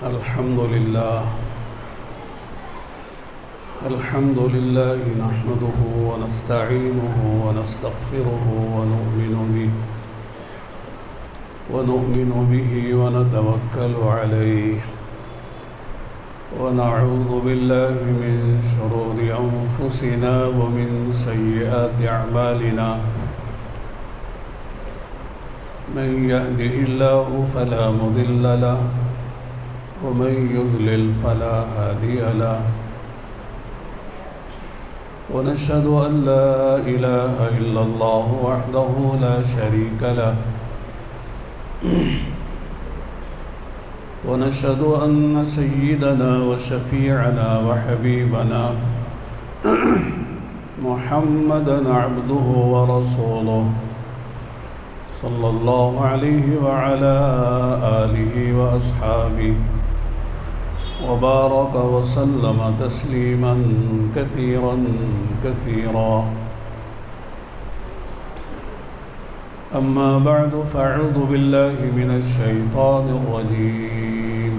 الحمد لله نحمده ونستعينه ونستغفره ونؤمن به ونتوكل عليه ونعوذ بالله من شرور أنفسنا ومن سيئات أعمالنا من يهده الله فلا مضل له ومن يضلل فلا هادي له ونشهد أن لا إله إلا الله وحده لا شريك له ونشهد أن سيدنا وشفيعنا وحبيبنا محمدًا عبده ورسوله صلى الله عليه وعلى آله وأصحابه وبارك وسلم تسليما كثيرا كثيرا. أما بعد فأعوذ بالله من الشيطان الرجيم.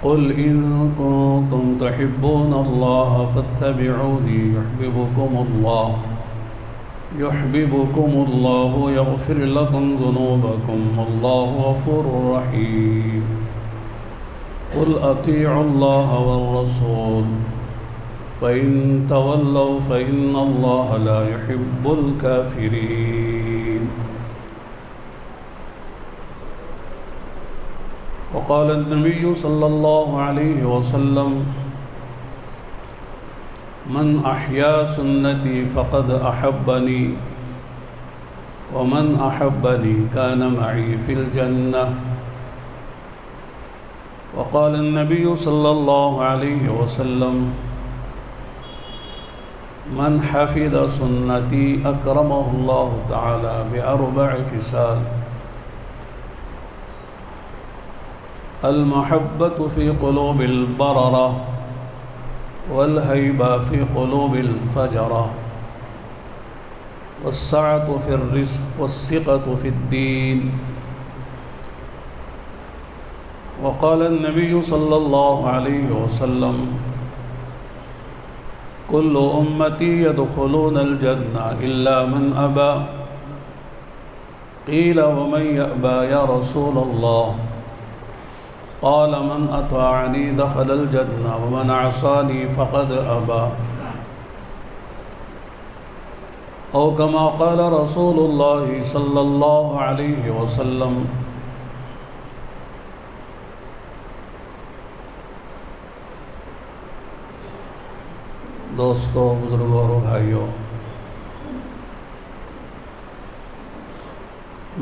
قل إن كنتم تحبون الله فاتبعوني يحببكم الله يغفر لكم ذنوبكم والله غفور رحيم. قل أطيعوا الله والرسول فإن تولوا فإن الله لا يحب الكافرين. وقال النبي صلى الله عليه وسلم من أحيا سنتي فقد أحبني ومن أحبني كان معي في الجنة. وقال النبي صلى الله عليه وسلم من حفظ سنتي أكرمه الله تعالى بأربع خصال: المحبة في قلوب البررة والهيبة في قلوب الفجرة والسعة في الرزق والثقة في الدين. وقال النبي صلى الله عليه وسلم كل أمتي يدخلون الجنة إلا من أبى. قيل ومن يأبى يا رسول الله؟ قال من أطاعني دخل الجنة ومن عصاني فقد أبى. أو كما قال رسول الله صلى الله عليه وسلم. دوستو، بزرگوں اور بھائیوں،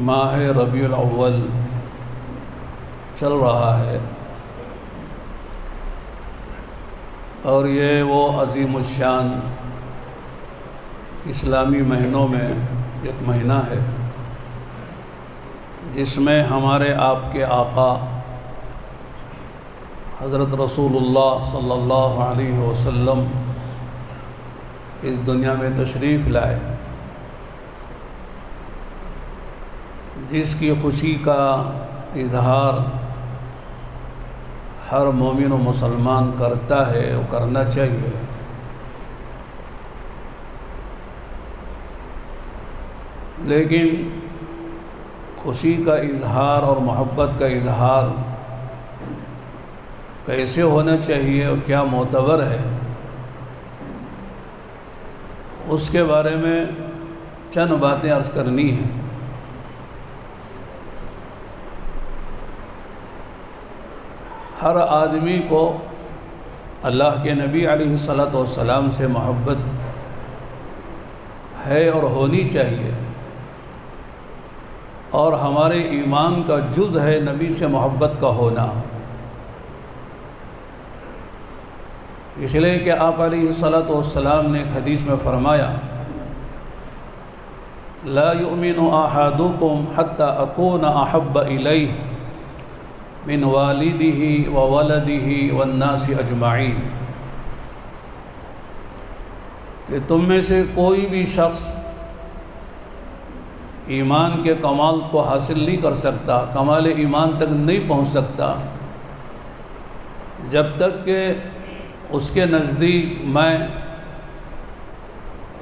ماہ ربیع الاول چل رہا ہے اور یہ وہ عظیم الشان اسلامی مہینوں میں ایک مہینہ ہے جس میں ہمارے آپ کے آقا حضرت رسول اللہ صلی اللہ علیہ وسلم اس دنیا میں تشریف لائے، جس کی خوشی کا اظہار ہر مومن و مسلمان کرتا ہے اور کرنا چاہیے. لیکن خوشی کا اظہار اور محبت کا اظہار کیسے ہونا چاہیے اور کیا معتبر ہے، اس کے بارے میں چند باتیں عرض کرنی ہیں. ہر آدمی کو اللہ کے نبی علیہ الصلاۃ سے محبت ہے اور ہونی چاہیے، اور ہمارے ایمان کا جز ہے نبی سے محبت کا ہونا. اس لیے کہ آپ علیہ الصلاۃ نے ایک حدیث میں فرمایا: لا يؤمن أحدكم حتى أكون أحب إليه من والده وولده والناس أجمعين. کہ تم میں سے کوئی بھی شخص ایمان کے کمال کو حاصل نہیں کر سکتا، کمال ایمان تک نہیں پہنچ سکتا جب تک کہ اس کے نزدیک میں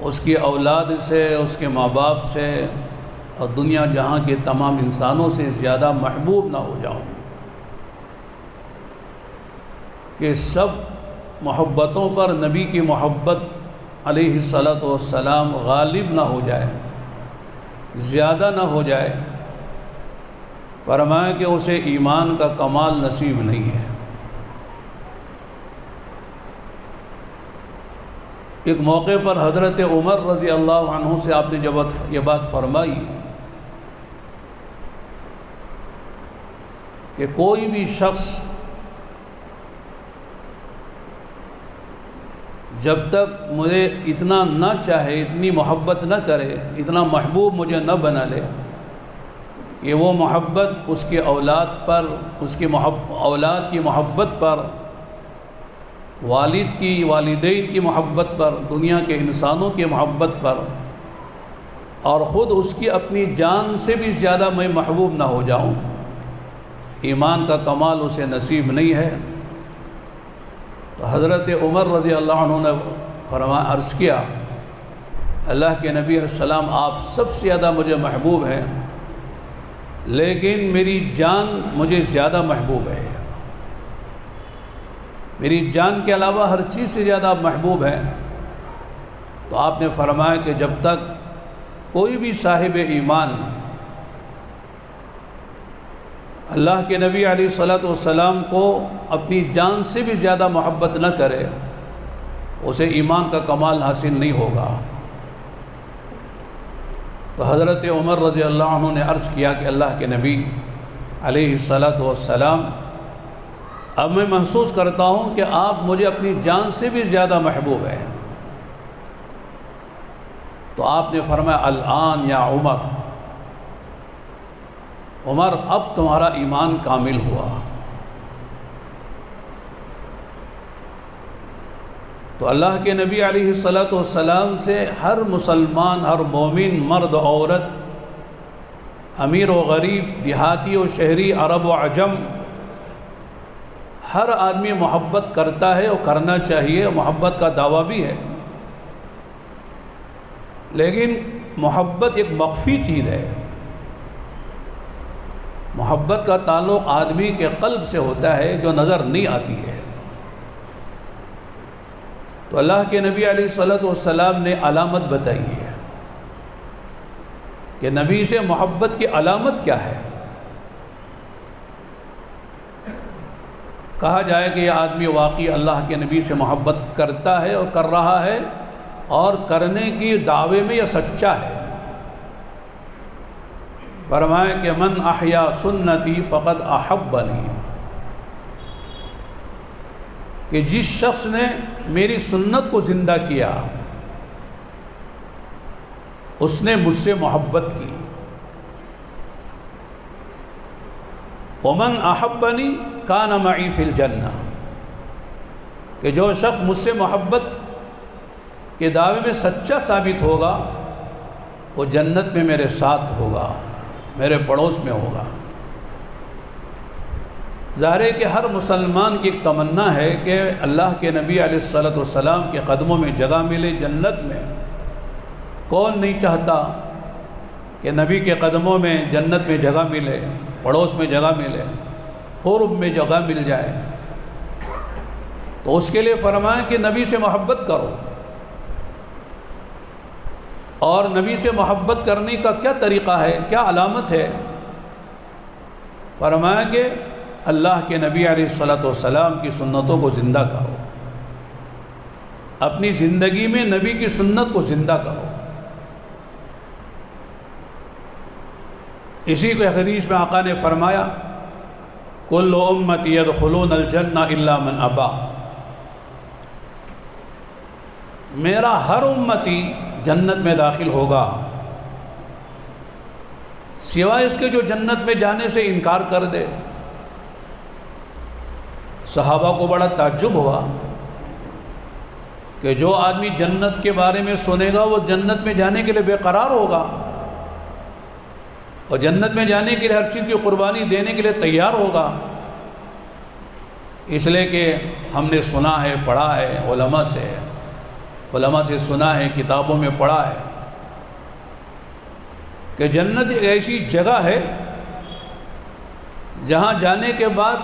اس کی اولاد سے، اس کے ماں باپ سے اور دنیا جہاں کے تمام انسانوں سے زیادہ محبوب نہ ہو جاؤں، کہ سب محبتوں پر نبی کی محبت علیہ الصلاۃ والسلام غالب نہ ہو جائے، زیادہ نہ ہو جائے، فرمایا کہ اسے ایمان کا کمال نصیب نہیں ہے۔ ایک موقع پر حضرت عمر رضی اللہ عنہ سے آپ نے جب یہ بات فرمائی کہ کوئی بھی شخص جب تک مجھے اتنا نہ چاہے، اتنی محبت نہ کرے، اتنا محبوب مجھے نہ بنا لے کہ وہ محبت اس کی اولاد پر، اس کی اولاد کی محبت پر، والد کی، والدین کی محبت پر، دنیا کے انسانوں کی محبت پر، اور خود اس کی اپنی جان سے بھی زیادہ میں محبوب نہ ہو جاؤں، ایمان کا کمال اسے نصیب نہیں ہے۔ تو حضرت عمر رضی اللہ عنہ نے عرض کیا، اللہ کے نبی علیہ السلام آپ سب سے زیادہ مجھے محبوب ہیں، لیکن میری جان مجھے زیادہ محبوب ہے، میری جان کے علاوہ ہر چیز سے زیادہ محبوب ہے۔ تو آپ نے فرمایا کہ جب تک کوئی بھی صاحب ایمان اللہ کے نبی علیہ الصلاۃ والسلام کو اپنی جان سے بھی زیادہ محبت نہ کرے، اسے ایمان کا کمال حاصل نہیں ہوگا۔ تو حضرت عمر رضی اللہ عنہ نے عرض کیا کہ اللہ کے نبی علیہ الصلاۃ والسلام، اب میں محسوس کرتا ہوں کہ آپ مجھے اپنی جان سے بھی زیادہ محبوب ہیں۔ تو آپ نے فرمایا الآن یا عمر، عمر اب تمہارا ایمان کامل ہوا۔ تو اللہ کے نبی علیہ الصلاۃ والسلام سے ہر مسلمان، ہر مومن، مرد و عورت، امیر و غریب، دیہاتی و شہری، عرب و عجم، ہر آدمی محبت کرتا ہے اور کرنا چاہیے، محبت کا دعویٰ بھی ہے، لیکن محبت ایک مخفی چیز ہے۔ محبت کا تعلق آدمی کے قلب سے ہوتا ہے جو نظر نہیں آتی ہے۔ تو اللہ کے نبی علیہ الصلاۃ والسلام نے علامت بتائی ہے کہ نبی سے محبت کی علامت کیا ہے۔ کہا جائے کہ یہ آدمی واقعی اللہ کے نبی سے محبت کرتا ہے اور کر رہا ہے، اور کرنے کی دعوے میں یہ سچا ہے۔ فرمایا کہ من احیا سنتی فقد احبنی، کہ جس شخص نے میری سنت کو زندہ کیا اس نے مجھ سے محبت کی۔ ومن احبنی کان معی فی الجنہ، کہ جو شخص مجھ سے محبت کے دعوے میں سچا ثابت ہوگا وہ جنت میں میرے ساتھ ہوگا، میرے پڑوس میں ہوگا۔ ظاہر ہے کہ ہر مسلمان کی ایک تمنا ہے کہ اللہ کے نبی علیہ الصلاۃ والسلام کے قدموں میں جگہ ملے جنت میں۔ کون نہیں چاہتا کہ نبی کے قدموں میں جنت میں جگہ ملے، پڑوس میں جگہ ملے، قرب میں جگہ مل جائے؟ تو اس کے لیے فرمایا کہ نبی سے محبت کرو۔ اور نبی سے محبت کرنے کا کیا طریقہ ہے، کیا علامت ہے؟ فرمایا کہ اللہ کے نبی علیہ الصلاۃ والسلام کی سنتوں کو زندہ کرو، اپنی زندگی میں نبی کی سنت کو زندہ کرو۔ اسی کو حدیث میں آقا نے فرمایا کل امتی یدخلون الجنہ الا من ابا، میرا ہر امتی جنت میں داخل ہوگا سوائے اس کے جو جنت میں جانے سے انکار کر دے۔ صحابہ کو بڑا تعجب ہوا کہ جو آدمی جنت کے بارے میں سنے گا وہ جنت میں جانے کے لیے بے قرار ہوگا، اور جنت میں جانے کے لیے ہر چیز کی قربانی دینے کے لیے تیار ہوگا، اس لیے کہ ہم نے سنا ہے، پڑھا ہے، علماء سے سنا ہے، کتابوں میں پڑھا ہے کہ جنت ایک ایسی جگہ ہے جہاں جانے کے بعد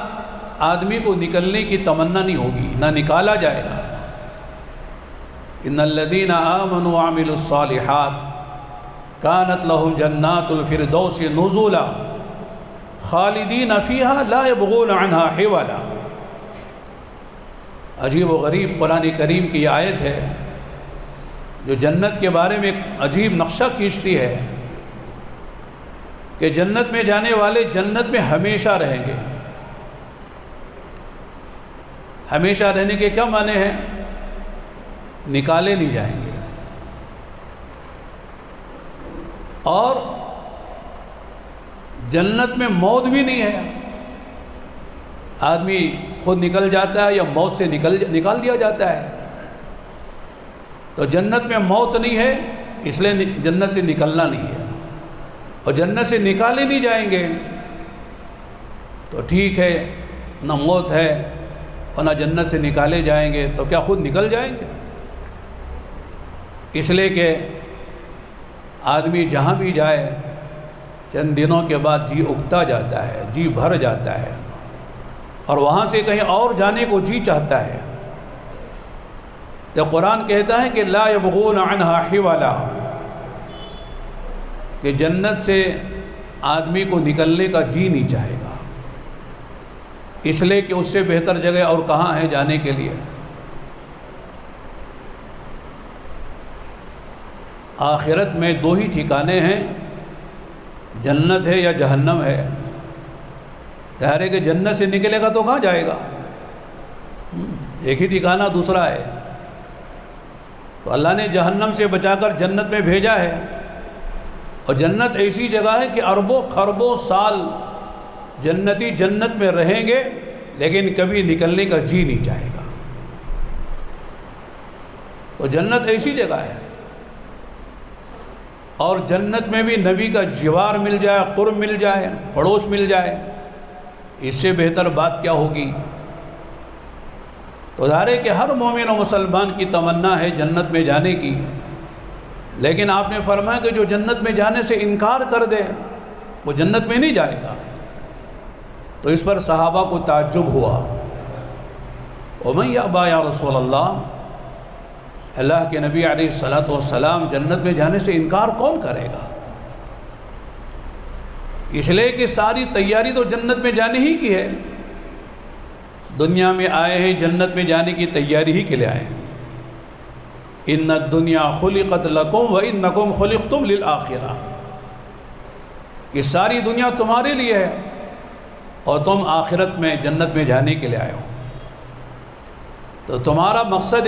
آدمی کو نکلنے کی تمنا نہیں ہوگی، نہ نکالا جائے گا۔ ان الذین آمنوا وعملوا الصالحات کانت لهم جنات الفردوس نزلا خالدین فیہا لا یبغون عنہا حولا۔ عجیب و غریب قرآن کریم کی یہ آیت ہے جو جنت کے بارے میں ایک عجیب نقشہ کھینچتی ہے کہ جنت میں جانے والے جنت میں ہمیشہ رہیں گے۔ ہمیشہ رہنے کے کیا معنی ہیں؟ نکالے نہیں جائیں گے، اور جنت میں موت بھی نہیں ہے۔ آدمی خود نکل جاتا ہے یا موت سے نکال دیا جاتا ہے، تو جنت میں موت نہیں ہے، اس لیے جنت سے نکلنا نہیں ہے، اور جنت سے نکالے نہیں جائیں گے تو ٹھیک ہے، نہ موت ہے اور نہ جنت سے نکالے جائیں گے، تو کیا خود نکل جائیں گے؟ اس لیے کہ آدمی جہاں بھی جائے چند دنوں کے بعد جی اگتا جاتا ہے، جی بھر جاتا ہے، اور وہاں سے کہیں اور جانے کو جی چاہتا ہے۔ تو قرآن کہتا ہے کہ لا یبغون عنہا حولا، کہ جنت سے آدمی کو نکلنے کا جی نہیں چاہے گا، اس لیے کہ اس سے بہتر جگہ اور کہاں ہے جانے کے لیے۔ آخرت میں دو ہی ٹھکانے ہیں، جنت ہے یا جہنم ہے۔ ظاہر ہے کہ جنت سے نکلے گا تو کہاں جائے گا؟ ایک ہی ٹھکانہ دوسرا ہے۔ تو اللہ نے جہنم سے بچا کر جنت میں بھیجا ہے، اور جنت ایسی جگہ ہے کہ اربوں خربوں سال جنتی جنت میں رہیں گے، لیکن کبھی نکلنے کا جی نہیں چاہے گا۔ تو جنت ایسی جگہ ہے، اور جنت میں بھی نبی کا جوار مل جائے، قرب مل جائے، پڑوس مل جائے، اس سے بہتر بات کیا ہوگی؟ تو ظاہر ہے کہ ہر مومن و مسلمان کی تمنا ہے جنت میں جانے کی، لیکن آپ نے فرمایا کہ جو جنت میں جانے سے انکار کر دے وہ جنت میں نہیں جائے گا۔ تو اس پر صحابہ کو تعجب ہوا، وَمَنْ يَأْبَى يَا رسول اللہ کے نبی علیہ الصلوۃ والسلام جنت میں جانے سے انکار کون کرے گا؟ اس لیے کہ ساری تیاری تو جنت میں جانے ہی کی ہے، دنیا میں آئے ہیں جنت میں جانے کی تیاری ہی کے لیے آئے ہیں۔ ان الدنیا خلقت لکم وانکم خلقتم للآخرہ، یہ ساری دنیا تمہارے لیے ہے اور تم آخرت میں جنت میں جانے کے لیے آئے ہو۔ تو تمہارا مقصد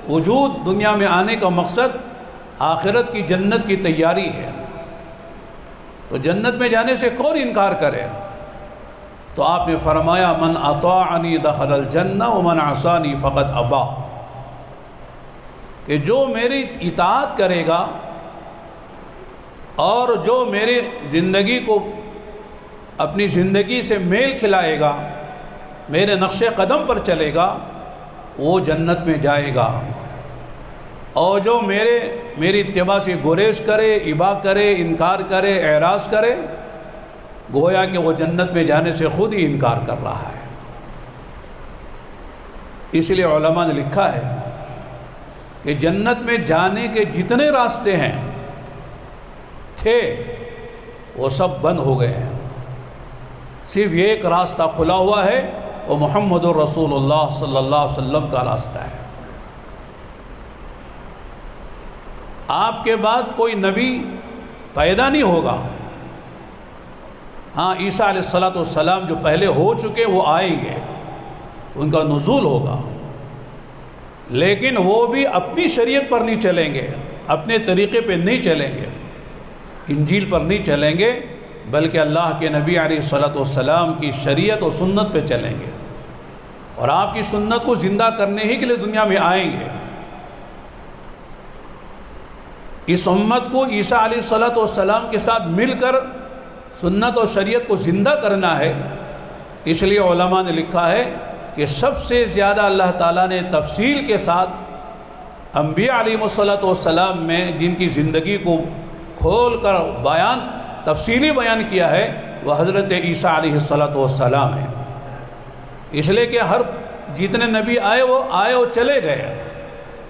وجود، دنیا میں آنے کا مقصد آخرت کی جنت کی تیاری ہے، تو جنت میں جانے سے کون انکار کرے؟ تو آپ نے فرمایا من اطاعنی دخل الجنہ ومن عصانی فقد ابا، کہ جو میری اطاعت کرے گا اور جو میری زندگی کو اپنی زندگی سے میل کھلائے گا، میرے نقش قدم پر چلے گا، وہ جنت میں جائے گا، اور جو میری اتباع سے گریز کرے، ابا کرے، انکار کرے، اعراض کرے، گویا کہ وہ جنت میں جانے سے خود ہی انکار کر رہا ہے۔ اس لیے علماء نے لکھا ہے کہ جنت میں جانے کے جتنے راستے ہیں تھے وہ سب بند ہو گئے ہیں، صرف ایک راستہ کھلا ہوا ہے، وہ محمد الرسول اللہ صلی اللہ علیہ وسلم کا راستہ ہے۔ آپ کے بعد کوئی نبی پیدا نہیں ہوگا، ہاں عیسیٰ علیہ السلام جو پہلے ہو چکے وہ آئیں گے، ان کا نزول ہوگا، لیکن وہ بھی اپنی شریعت پر نہیں چلیں گے، اپنے طریقے پہ نہیں چلیں گے، انجیل پر نہیں چلیں گے، بلکہ اللہ کے نبی علیہ السلام کی شریعت و سنت پہ چلیں گے، اور آپ کی سنت کو زندہ کرنے ہی کے لیے دنیا میں آئیں گے۔ اس امت کو عیسیٰ علیہ السلام کے ساتھ مل کر سنت اور شریعت کو زندہ کرنا ہے، اس لیے علماء نے لکھا ہے کہ سب سے زیادہ اللہ تعالیٰ نے تفصیل کے ساتھ انبیاء علیہم السلام میں جن کی زندگی کو کھول کر تفصیلی بیان کیا ہے وہ حضرت عیسیٰ علیہ السلام ہے۔ اس لیے کہ جتنے نبی آئے وہ چلے گئے،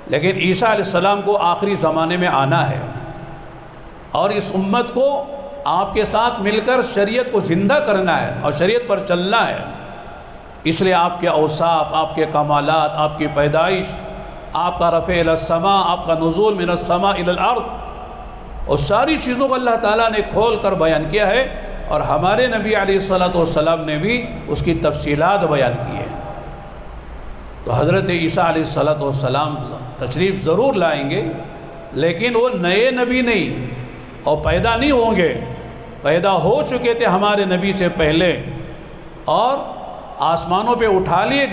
لیکن عیسیٰ علیہ السلام کو آخری زمانے میں آنا ہے اور اس امت کو آپ کے ساتھ مل کر شریعت کو زندہ کرنا ہے اور شریعت پر چلنا ہے۔ اس لیے آپ کے اوصاف، آپ کے کمالات، آپ کی پیدائش، آپ کا رفع الی السماء، آپ کا نزول من السماء الی الارض، اور ساری چیزوں کو اللہ تعالیٰ نے کھول کر بیان کیا ہے، اور ہمارے نبی علیہ السلام نے بھی اس کی تفصیلات بیان کی ہیں۔ تو حضرت عیسیٰ علیہ السلام تشریف ضرور لائیں گے، لیکن وہ نئے نبی نہیں اور پیدا نہیں ہوں گے، پیدا ہو چکے تھے ہمارے نبی سے پہلے اور آسمانوں پہ اٹھا لیے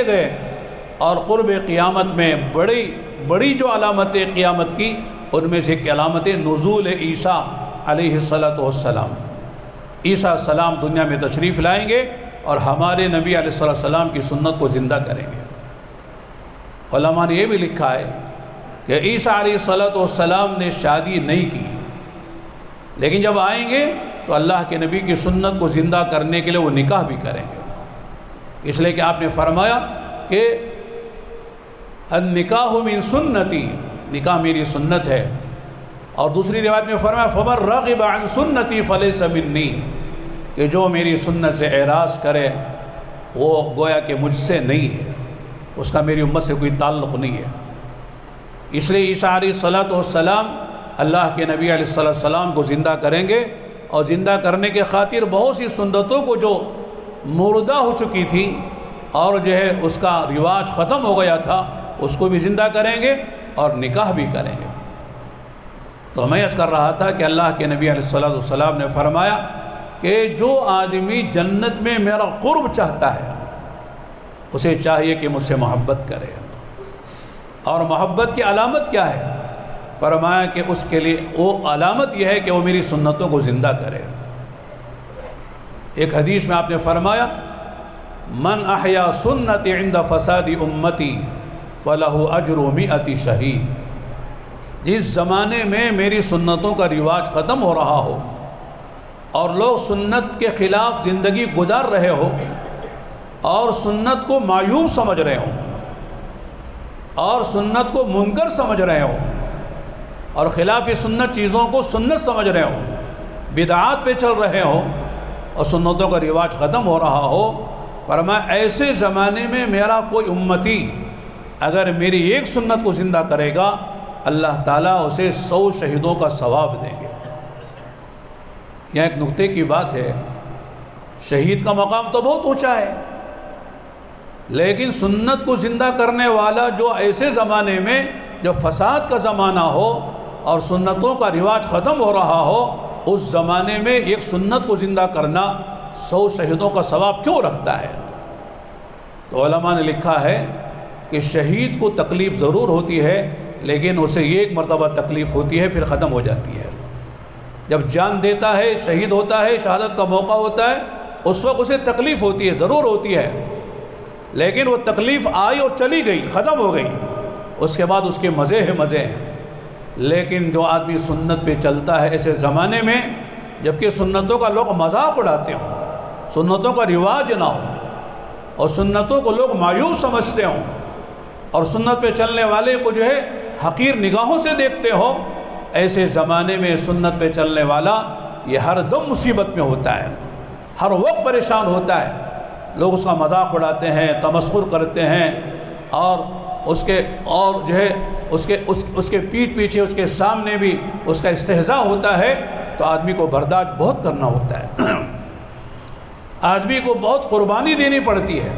گئے، اور قرب قیامت میں بڑی جو علامتیں قیامت کی، ان میں سے ایک علامت نزول عیسیٰ علیہ السلام۔ عیسیٰ السلام دنیا میں تشریف لائیں گے اور ہمارے نبی علیہ السلام کی سنت کو زندہ کریں گے۔ علماء نے یہ بھی لکھا ہے کہ عیسیٰ علیہ السلام نے شادی نہیں کی، لیکن جب آئیں گے تو اللہ کے نبی کی سنت کو زندہ کرنے کے لیے وہ نکاح بھی کریں گے، اس لیے کہ آپ نے فرمایا کہ النکاح من سنتی، نکاح میری سنت ہے، اور دوسری روایت میں فرمایا فمن رغب عن سنتی فلیس منی، کہ جو میری سنت سے اعراض کرے وہ گویا کہ مجھ سے نہیں ہے، اس کا میری امت سے کوئی تعلق نہیں ہے۔ اس لیے عیسیٰ علیہ السلام اللہ کے نبی علیہ السلام کو زندہ کریں گے، اور زندہ کرنے کے خاطر بہت سی سنتوں کو جو مردہ ہو چکی تھی اور جو ہے اس کا رواج ختم ہو گیا تھا اس کو بھی زندہ کریں گے اور نکاح بھی کریں گے۔ تو میں عرض کر رہا تھا کہ اللہ کے نبی علیہ السلام نے فرمایا کہ جو آدمی جنت میں میرا قرب چاہتا ہے اسے چاہیے کہ مجھ سے محبت کرے، اور محبت کی علامت کیا ہے؟ فرمایا کہ اس کے لیے وہ علامت یہ ہے کہ وہ میری سنتوں کو زندہ کرے۔ ایک حدیث میں آپ نے فرمایا من احیا سنتی عند فساد امتی فلہ اجر 100 شہید، جس زمانے میں میری سنتوں کا رواج ختم ہو رہا ہو اور لوگ سنت کے خلاف زندگی گزار رہے ہو اور سنت کو معیوب سمجھ رہے ہوں اور سنت کو منکر سمجھ رہے ہوں اور خلاف سنت چیزوں کو سنت سمجھ رہے ہوں، بدعات پہ چل رہے ہوں اور سنتوں کا رواج ختم ہو رہا ہو، فرمایا ایسے زمانے میں میرا کوئی امتی اگر میری ایک سنت کو زندہ کرے گا اللہ تعالیٰ اسے 100 شہیدوں کا ثواب دیں گے۔ یہاں ایک نقطے کی بات ہے، شہید کا مقام تو بہت اونچا ہے، لیکن سنت کو زندہ کرنے والا جو ایسے زمانے میں جو فساد کا زمانہ ہو اور سنتوں کا رواج ختم ہو رہا ہو، اس زمانے میں ایک سنت کو زندہ کرنا 100 شہیدوں کا ثواب کیوں رکھتا ہے؟ تو علماء نے لکھا ہے کہ شہید کو تکلیف ضرور ہوتی ہے، لیکن اسے ایک مرتبہ تکلیف ہوتی ہے پھر ختم ہو جاتی ہے۔ جب جان دیتا ہے، شہید ہوتا ہے، شہادت کا موقع ہوتا ہے، اس وقت اسے تکلیف ہوتی ہے، ضرور ہوتی ہے، لیکن وہ تکلیف آئی اور چلی گئی، ختم ہو گئی، اس کے بعد اس کے مزے ہیں۔ لیکن جو آدمی سنت پہ چلتا ہے ایسے زمانے میں جبکہ سنتوں کا لوگ مذاق اڑاتے ہوں، سنتوں کا رواج نہ ہو اور سنتوں کو لوگ معیوب سمجھتے ہوں اور سنت پہ چلنے والے کو جو ہے حقیر نگاہوں سے دیکھتے ہو، ایسے زمانے میں سنت پہ چلنے والا یہ ہر دم مصیبت میں ہوتا ہے، ہر وقت پریشان ہوتا ہے، لوگ اس کا مذاق اڑاتے ہیں، تمسخر کرتے ہیں اور اس کے پیٹھ پیچھے اس کے سامنے بھی اس کا استہزاء ہوتا ہے، تو آدمی کو برداشت بہت کرنا ہوتا ہے، آدمی کو بہت قربانی دینی پڑتی ہے۔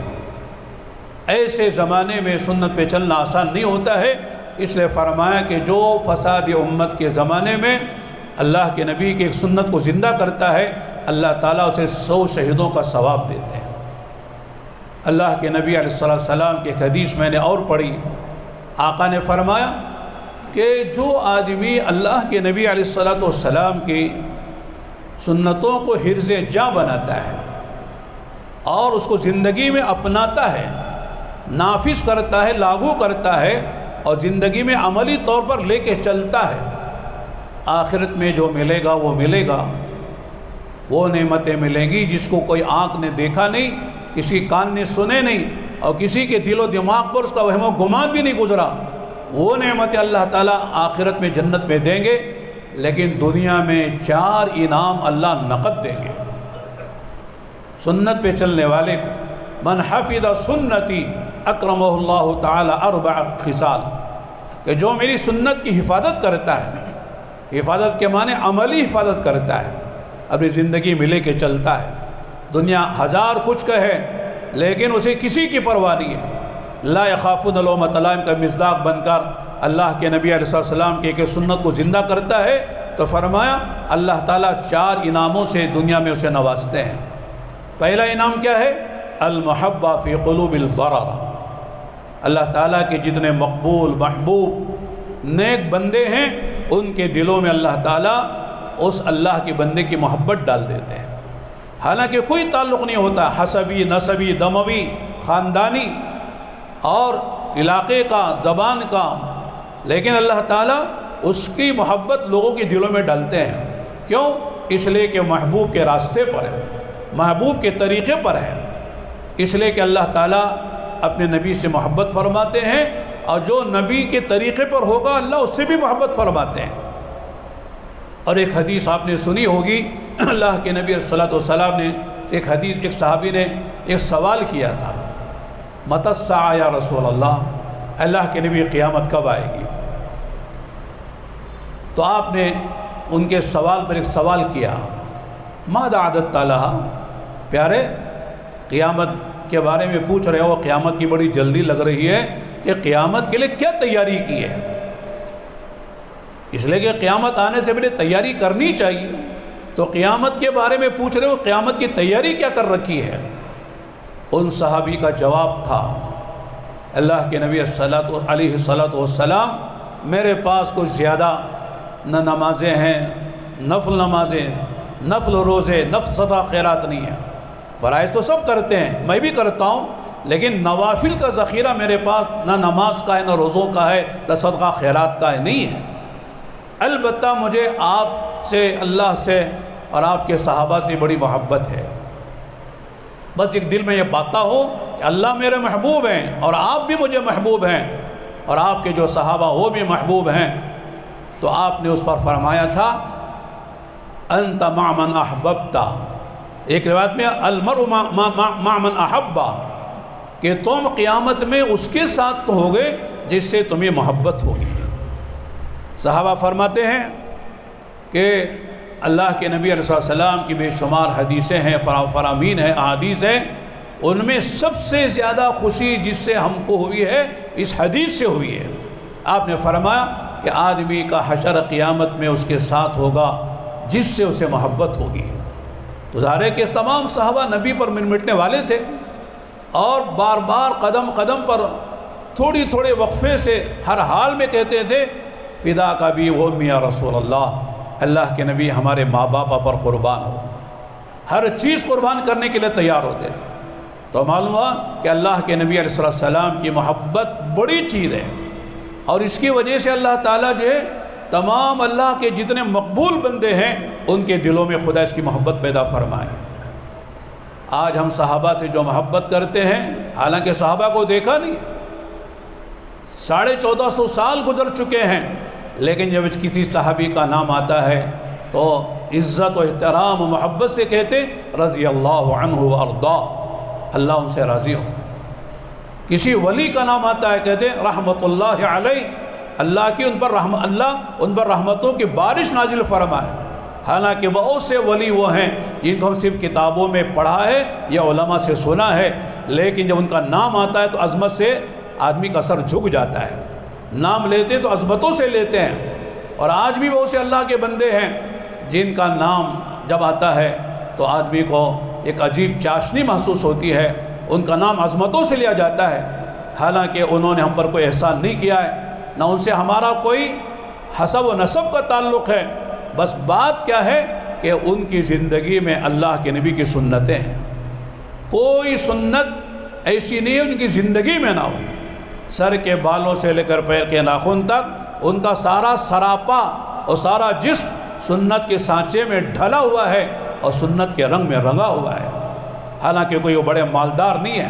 ایسے زمانے میں سنت پہ چلنا آسان نہیں ہوتا ہے، اس لیے فرمایا کہ جو فساد امت کے زمانے میں اللہ کے نبی کی ایک سنت کو زندہ کرتا ہے اللہ تعالیٰ اسے 100 شہیدوں کا ثواب دیتے ہیں۔ اللہ کے نبی علیہ السلام کی ایک حدیث میں نے اور پڑھی، آقا نے فرمایا کہ جو آدمی اللہ کے نبی علیہ السلام کی سنتوں کو حرز جاں بناتا ہے اور اس کو زندگی میں اپناتا ہے، نافذ کرتا ہے، لاگو کرتا ہے اور زندگی میں عملی طور پر لے کے چلتا ہے، آخرت میں جو ملے گا وہ ملے گا، وہ نعمتیں ملیں گی جس کو کوئی آنکھ نے دیکھا نہیں، کسی کان نے سنے نہیں اور کسی کے دل و دماغ پر اس کا وہم و گمان بھی نہیں گزرا۔ وہ نعمتیں اللہ تعالیٰ آخرت میں جنت میں دیں گے، لیکن دنیا میں 4 انعام اللہ نقد دیں گے سنت پہ چلنے والے کو۔ من حفظ سنتی اکرمہ اللہ تعالی 4 خصال، کہ جو میری سنت کی حفاظت کرتا ہے، حفاظت کے معنی عملی حفاظت کرتا ہے، اپنی زندگی میں لے کے چلتا ہے، دنیا 1000 کچھ کہے لیکن اسے کسی کی پرواہ نہیں ہے، لا یخافون لومۃ لائم کا مصداق بن کر اللہ کے نبی علیہ السلام کے سنت کو زندہ کرتا ہے، تو فرمایا اللہ تعالیٰ 4 انعاموں سے دنیا میں اسے نوازتے ہیں۔ پہلا انعام کیا ہے؟ المحبہ فی قلوب البررہ، اللہ تعالیٰ کے جتنے مقبول محبوب نیک بندے ہیں ان کے دلوں میں اللہ تعالیٰ اس اللہ کے بندے کی محبت ڈال دیتے ہیں، حالانکہ کوئی تعلق نہیں ہوتا حسبی، نسبی، دموی، خاندانی اور علاقے کا، زبان کا، لیکن اللہ تعالیٰ اس کی محبت لوگوں کے دلوں میں ڈالتے ہیں۔ کیوں؟ اس لیے کہ محبوب کے راستے پر ہے، محبوب کے طریقے پر ہے، اس لیے کہ اللہ تعالیٰ اپنے نبی سے محبت فرماتے ہیں اور جو نبی کے طریقے پر ہوگا اللہ اس سے بھی محبت فرماتے ہیں۔ اور ایک حدیث آپ نے سنی ہوگی، اللہ کے نبی صلی اللہ علیہ وسلم نے ایک صحابی نے ایک سوال کیا تھا، متی الساعہ یا رسول اللہ کے نبی قیامت کب آئے گی؟ تو آپ نے ان کے سوال پر ایک سوال کیا، ماذا اعددت لہا، پیارے قیامت کے بارے میں پوچھ رہے ہو، قیامت کی بڑی جلدی لگ رہی ہے کہ قیامت کے لیے کیا تیاری کی ہے؟ اس لیے کہ قیامت آنے سے پہلے تیاری کرنی چاہیے، تو قیامت کے بارے میں پوچھ رہے ہو، قیامت کی تیاری کیا کر رکھی ہے؟ ان صحابی کا جواب تھا، اللہ کے نبی علیہ السلام، میرے پاس کچھ زیادہ نہ نمازیں ہیں، نفل نمازیں، نفل روزے، نفل صدقہ خیرات نہیں ہیں، فرائض تو سب کرتے ہیں، میں بھی کرتا ہوں، لیکن نوافل کا ذخیرہ میرے پاس نہ نماز کا ہے، نہ روزوں کا ہے، نہ صدقہ خیرات کا ہے، نہیں ہے۔ البتہ مجھے آپ سے، اللہ سے اور آپ کے صحابہ سے بڑی محبت ہے، بس ایک دل میں یہ پاتا ہوں کہ اللہ میرے محبوب ہیں اور آپ بھی مجھے محبوب ہیں اور آپ کے جو صحابہ وہ بھی محبوب ہیں۔ تو آپ نے اس پر فرمایا تھا انت مع من احببت، ایک روایت میں المرء مع من احبہ، کہ تم قیامت میں اس کے ساتھ تو ہوگے جس سے تمہیں محبت ہوگی۔ صحابہ فرماتے ہیں کہ اللہ کے نبی علیہ السلام کی بے شمار حدیثیں ہیں، فرامین ہیں، احادیث ہیں، ان میں سب سے زیادہ خوشی جس سے ہم کو ہوئی ہے اس حدیث سے ہوئی ہے۔ آپ نے فرمایا کہ آدمی کا حشر قیامت میں اس کے ساتھ ہوگا جس سے اسے محبت ہوگی۔ تو ظاہر ہے کہ تمام صحابہ نبی پر مٹنے والے تھے اور بار بار قدم قدم پر تھوڑی تھوڑے وقفے سے ہر حال میں کہتے تھے فدا کا بھی وہ میاں رسول اللہ کے نبی ہمارے ماں باپ پر قربان ہو، ہر چیز قربان کرنے کے لیے تیار ہوتے تھے۔ تو معلوم ہوا کہ اللہ کے نبی علیہ السلام کی محبت بڑی چیز ہے، اور اس کی وجہ سے اللہ تعالیٰ جو ہے تمام اللہ کے جتنے مقبول بندے ہیں ان کے دلوں میں خدا اس کی محبت پیدا فرمائے۔ آج ہم صحابہ سے جو محبت کرتے ہیں، حالانکہ صحابہ کو دیکھا نہیں، 1450 سال گزر چکے ہیں، لیکن جب کسی صحابی کا نام آتا ہے تو عزت و احترام و محبت سے کہتے رضی اللہ عنہ وارضا، اللہ ان سے راضی ہو۔ کسی ولی کا نام آتا ہے کہتے رحمت اللہ علیہ، اللہ کی ان پر رحمتوں کی بارش نازل فرمائے۔ حالانکہ بہت سے ولی وہ ہیں جن کو ہم صرف کتابوں میں پڑھا ہے یا علماء سے سنا ہے، لیکن جب ان کا نام آتا ہے تو عظمت سے آدمی کا سر جھک جاتا ہے، نام لیتے تو عظمتوں سے لیتے ہیں۔ اور آج بھی بہت سے اللہ کے بندے ہیں جن کا نام جب آتا ہے تو آدمی کو ایک عجیب چاشنی محسوس ہوتی ہے، ان کا نام عظمتوں سے لیا جاتا ہے، حالانکہ انہوں نے ہم پر کوئی احسان نہیں کیا ہے، نہ ان سے ہمارا کوئی حسب و نسب کا تعلق ہے۔ بس بات کیا ہے کہ ان کی زندگی میں اللہ کے نبی کی سنتیں ہیں. کوئی سنت ایسی نہیں ہے ان کی زندگی میں نہ ہو. سر کے بالوں سے لے کر پیر کے ناخن تک ان کا سارا سراپا اور سارا جسم سنت کے سانچے میں ڈھلا ہوا ہے اور سنت کے رنگ میں رنگا ہوا ہے. حالانکہ کوئی وہ بڑے مالدار نہیں ہے،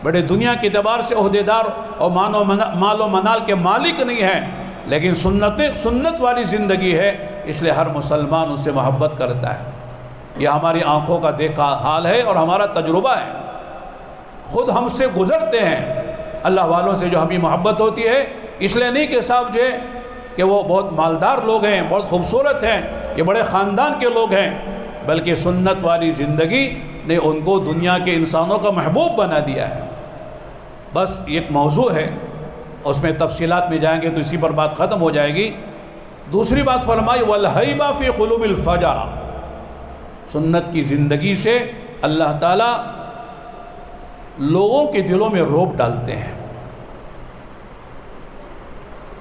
بڑے دنیا کے اعتبار سے عہدیدار اور مال و منال کے مالک نہیں ہیں، لیکن سنت والی زندگی ہے، اس لیے ہر مسلمان اس سے محبت کرتا ہے. یہ ہماری آنکھوں کا دیکھا حال ہے اور ہمارا تجربہ ہے. خود ہم سے گزرتے ہیں اللہ والوں سے جو ہمیں محبت ہوتی ہے، اس لیے نہیں کہ صاحب جو ہے کہ وہ بہت مالدار لوگ ہیں، بہت خوبصورت ہیں، یہ بڑے خاندان کے لوگ ہیں، بلکہ سنت والی زندگی نے ان کو دنیا کے انسانوں کا محبوب بنا دیا ہے. بس ایک موضوع ہے، اس میں تفصیلات میں جائیں گے تو اسی پر بات ختم ہو جائے گی. دوسری بات فرمائی وَالْحَيْبَ فِي قُلُوبِ الْفَجَرَ. سنت کی زندگی سے اللہ تعالیٰ لوگوں کے دلوں میں رعب ڈالتے ہیں.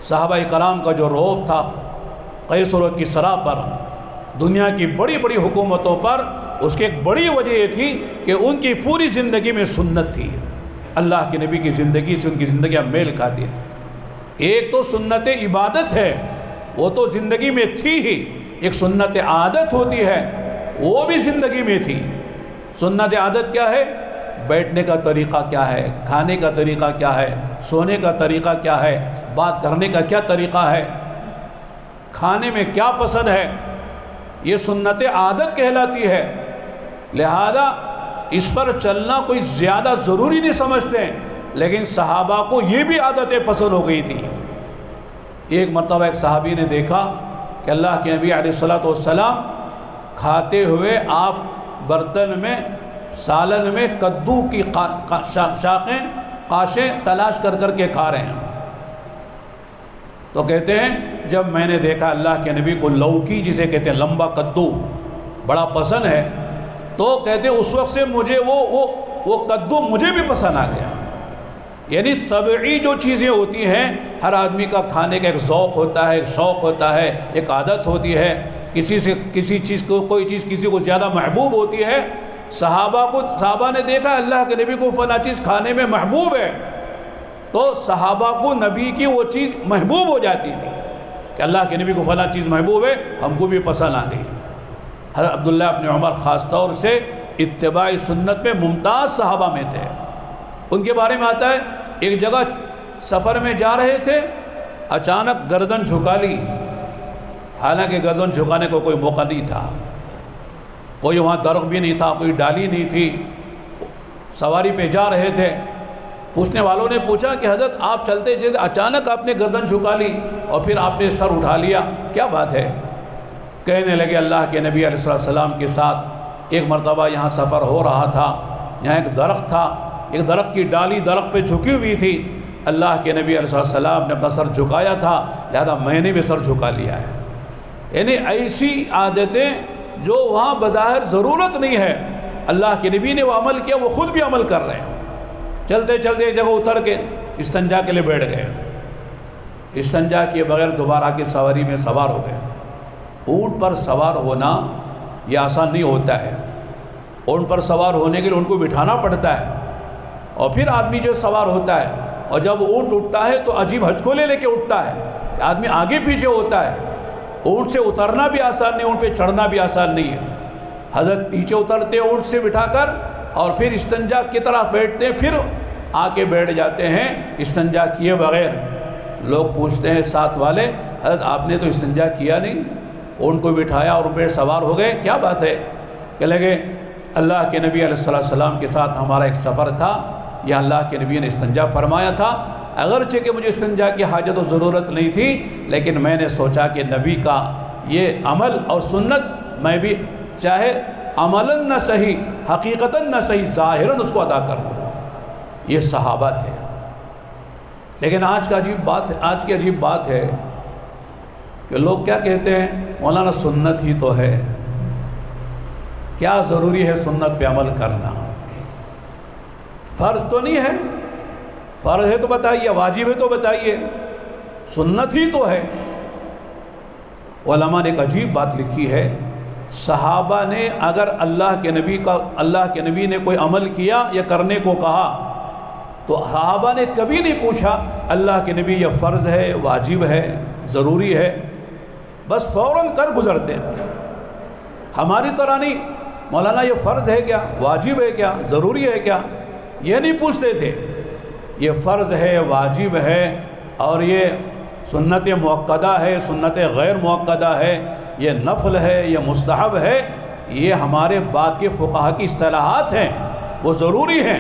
صحابہ کرام کا جو رعب تھا قیصر و کسریٰ پر، دنیا کی بڑی بڑی حکومتوں پر، اس کی ایک بڑی وجہ یہ تھی کہ ان کی پوری زندگی میں سنت تھی. اللہ کے نبی کی زندگی سے ان کی زندگیاں میل کھاتی تھی. ایک تو سنت عبادت ہے، وہ تو زندگی میں تھی ہی. ایک سنت عادت ہوتی ہے، وہ بھی زندگی میں تھی. سنت عادت کیا ہے؟ بیٹھنے کا طریقہ کیا ہے، کھانے کا طریقہ کیا ہے، سونے کا طریقہ کیا ہے، بات کرنے کا کیا طریقہ ہے، کھانے میں کیا پسند ہے، یہ سنت عادت کہلاتی ہے. لہذا اس پر چلنا کوئی زیادہ ضروری نہیں سمجھتے، لیکن صحابہ کو یہ بھی عادتیں پسند ہو گئی تھی. ایک مرتبہ ایک صحابی نے دیکھا کہ اللہ کے نبی علیہ السلام کھاتے ہوئے آپ برتن میں سالن میں کدو کی شاخیں قاشیں تلاش کر کر کے کھا رہے ہیں. تو کہتے ہیں جب میں نے دیکھا اللہ کے نبی کو لوکی جسے کہتے ہیں لمبا کدو بڑا پسند ہے، تو کہتے ہیں اس وقت سے مجھے وہ کدو مجھے بھی پسند آ گیا. یعنی طبعی جو چیزیں ہوتی ہیں، ہر آدمی کا کھانے کا ایک ذوق ہوتا ہے، ایک شوق ہوتا ہے، ایک عادت ہوتی ہے. کسی چیز کو کوئی چیز کسی کو زیادہ محبوب ہوتی ہے. صحابہ نے دیکھا اللہ کے نبی کو فلاں چیز کھانے میں محبوب ہے، تو صحابہ کو نبی کی وہ چیز محبوب ہو جاتی تھی کہ اللہ کے نبی کو فلاں چیز محبوب ہے، ہم کو بھی پسند آ گئی. حضرت عبداللہ ابن عمر خاص طور سے اتباع سنت میں ممتاز صحابہ میں تھے. ان کے بارے میں آتا ہے ایک جگہ سفر میں جا رہے تھے، اچانک گردن جھکا لی. حالانکہ گردن جھکانے کو کوئی موقع نہیں تھا، کوئی وہاں درخت بھی نہیں تھا، کوئی ڈالی نہیں تھی، سواری پہ جا رہے تھے. پوچھنے والوں نے پوچھا کہ حضرت آپ چلتے چلتے اچانک آپ نے گردن جھکا لی اور پھر آپ نے سر اٹھا لیا، کیا بات ہے؟ کہنے لگے اللہ کے نبی علیہ السلام کے ساتھ ایک مرتبہ یہاں سفر ہو رہا تھا، یہاں ایک درخت تھا، ایک درخت کی ڈالی درخت پہ جھکی ہوئی تھی، اللہ کے نبی علیہ السلام نے اپنا سر جھکایا تھا، لہذا میں نے بھی سر جھکا لیا ہے. یعنی ایسی عادتیں جو وہاں بظاہر ضرورت نہیں ہے، اللہ کے نبی نے وہ عمل کیا، وہ خود بھی عمل کر رہے ہیں. چلتے چلتے ایک جگہ اتر کے استنجا کے لیے بیٹھ گئے، استنجا کیے بغیر دوبارہ کی سواری میں سوار ہو گئے. اونٹ پر سوار ہونا یہ آسان نہیں ہوتا ہے. اونٹ پر سوار ہونے کے لیے ان کو بٹھانا پڑتا ہے، اور پھر آدمی جو سوار ہوتا ہے، اور جب اونٹ اٹھتا ہے تو عجیب ہچکولے لے کے اٹھتا ہے، آدمی آگے پیچھے ہوتا ہے. اونٹ سے اترنا بھی آسان نہیں، اونٹ پہ چڑھنا بھی آسان نہیں ہے. حضرت نیچے اترتے اونٹ سے بٹھا کر اور پھر استنجا کی طرح بیٹھتے ہیں، پھر آ کے بیٹھ جاتے ہیں استنجا کیے بغیر. لوگ پوچھتے ہیں ساتھ والے حضرت آپ نے تو استنجا کیا نہیں، اونٹ کو بٹھایا اور پہ سوار ہو گئے، کیا بات ہے؟ کہ لگے اللہ کے نبی علیہ السلام کے ساتھ ہمارا ایک سفر تھا، یا اللہ کے نبی نے استنجا فرمایا تھا، اگرچہ کہ مجھے استنجا کی حاجت و ضرورت نہیں تھی، لیکن میں نے سوچا کہ نبی کا یہ عمل اور سنت میں بھی چاہے عملاً نہ صحیح حقیقتاً نہ صحیح ظاہراً اس کو ادا کر دوں. یہ صحابہ تھے. لیکن آج کی عجیب بات ہے کہ لوگ کیا کہتے ہیں، مولانا سنت ہی تو ہے، کیا ضروری ہے سنت پہ عمل کرنا؟ فرض تو نہیں ہے، فرض ہے تو بتائیے، واجب ہے تو بتائیے، سنت ہی تو ہے. علماء نے ایک عجیب بات لکھی ہے صحابہ نے اگر اللہ کے نبی نے کوئی عمل کیا یا کرنے کو کہا تو صحابہ نے کبھی نہیں پوچھا اللہ کے نبی یہ فرض ہے، واجب ہے، ضروری ہے، بس فوراً کر گزرتے تھے۔ ہماری طرح نہیں، مولانا یہ فرض ہے کیا، واجب ہے کیا، ضروری ہے کیا، یہ نہیں پوچھتے تھے۔ یہ فرض ہے، واجب ہے، اور یہ سنت مؤکدہ ہے، سنت غیر مؤکدہ ہے، یہ نفل ہے، یہ مستحب ہے، یہ ہمارے بعد کے فقہا کی اصطلاحات ہیں، وہ ضروری ہیں۔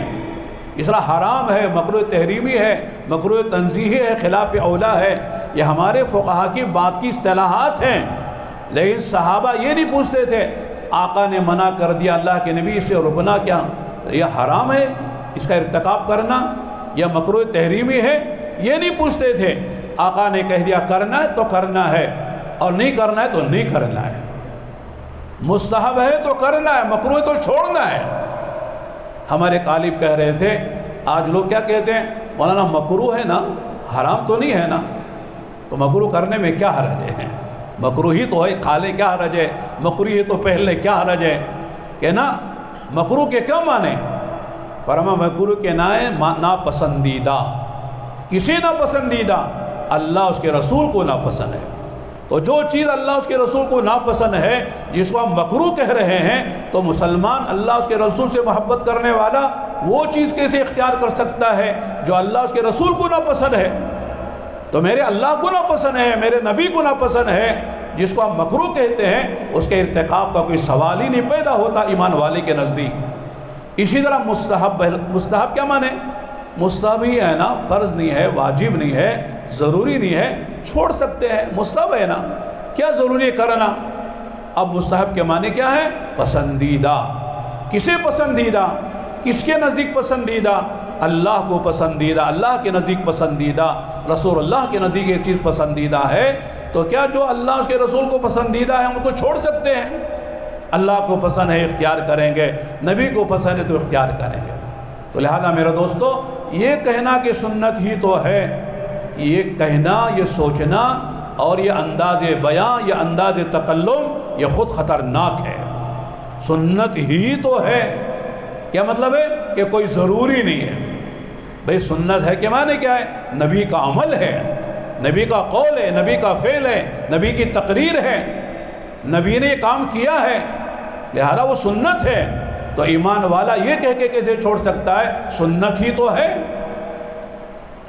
اس طرح حرام ہے، مکروہ تحریمی ہے، مکروہ تنزیہی ہے، خلاف اولا ہے، یہ ہمارے فقہا کی بعد کی اصطلاحات ہیں۔ لیکن صحابہ یہ نہیں پوچھتے تھے آقا نے منع کر دیا، اللہ کے نبی اس سے رکنا کیا، یہ حرام ہے اس کا ارتکاب کرنا، یا مکروہ تحریمی ہے، یہ نہیں پوچھتے تھے۔ آقا نے کہہ دیا کرنا ہے تو کرنا ہے، اور نہیں کرنا ہے تو نہیں کرنا ہے، مستحب ہے تو کرنا ہے، مکروہ تو چھوڑنا ہے۔ ہمارے غالب کہہ رہے تھے آج لوگ کیا کہتے ہیں، مولانا مکروہ ہے نا، حرام تو نہیں ہے نا، تو مکروہ کرنے میں کیا حرج ہے، مکروہ ہی تو ہے، کھالے کیا حرج ہے، مکروہ ہی تو پہلے کیا حرج ہے، کہ نا مکروہ کے کیا معنی، فرما مکروہ کے ناپسندیدہ، کسی ناپسندیدہ، اللہ اس کے رسول کو ناپسند ہے۔ تو جو چیز اللہ اس کے رسول کو ناپسند ہے، جس کو ہم مکروہ کہہ رہے ہیں، تو مسلمان اللہ اس کے رسول سے محبت کرنے والا وہ چیز کیسے اختیار کر سکتا ہے جو اللہ اس کے رسول کو ناپسند ہے؟ تو میرے اللہ کو ناپسند ہے، میرے نبی کو ناپسند ہے، جس کو ہم مکروہ کہتے ہیں، اس کے ارتکاب کا کوئی سوال ہی نہیں پیدا ہوتا ایمان والے کے نزدیک۔ اسی طرح مستحب کیا مانے، مستحب ہی ہے نا، فرض نہیں ہے، واجب نہیں ہے، ضروری نہیں ہے، چھوڑ سکتے ہیں، مستحب ہے نا، کیا ضروری ہے کرنا۔ اب مستحب کے معنی کیا ہے، پسندیدہ، کسے پسندیدہ، کس کے نزدیک پسندیدہ، اللہ کو پسندیدہ، اللہ کے نزدیک پسندیدہ، رسول اللہ کے نزدیک یہ چیز پسندیدہ ہے، تو کیا جو اللہ اس کے رسول کو پسندیدہ ہے ہم کو چھوڑ سکتے ہیں؟ اللہ کو پسند ہے اختیار کریں گے، نبی کو پسند ہے تو اختیار کریں گے۔ تو لہذا میرے دوستو، یہ کہنا کہ سنت ہی تو ہے، یہ کہنا، یہ سوچنا اور یہ انداز بیان، یہ انداز تکلم، یہ خود خطرناک ہے۔ سنت ہی تو ہے، کیا مطلب ہے کہ کوئی ضروری نہیں ہے۔ بھئی سنت ہے کہ معنی کیا ہے، نبی کا عمل ہے، نبی کا قول ہے، نبی کا فعل ہے، نبی کی تقریر ہے، نبی نے یہ کام کیا ہے، لہذا وہ سنت ہے۔ تو ایمان والا یہ کہہ کے کیسے چھوڑ سکتا ہے، سنت ہی تو ہے۔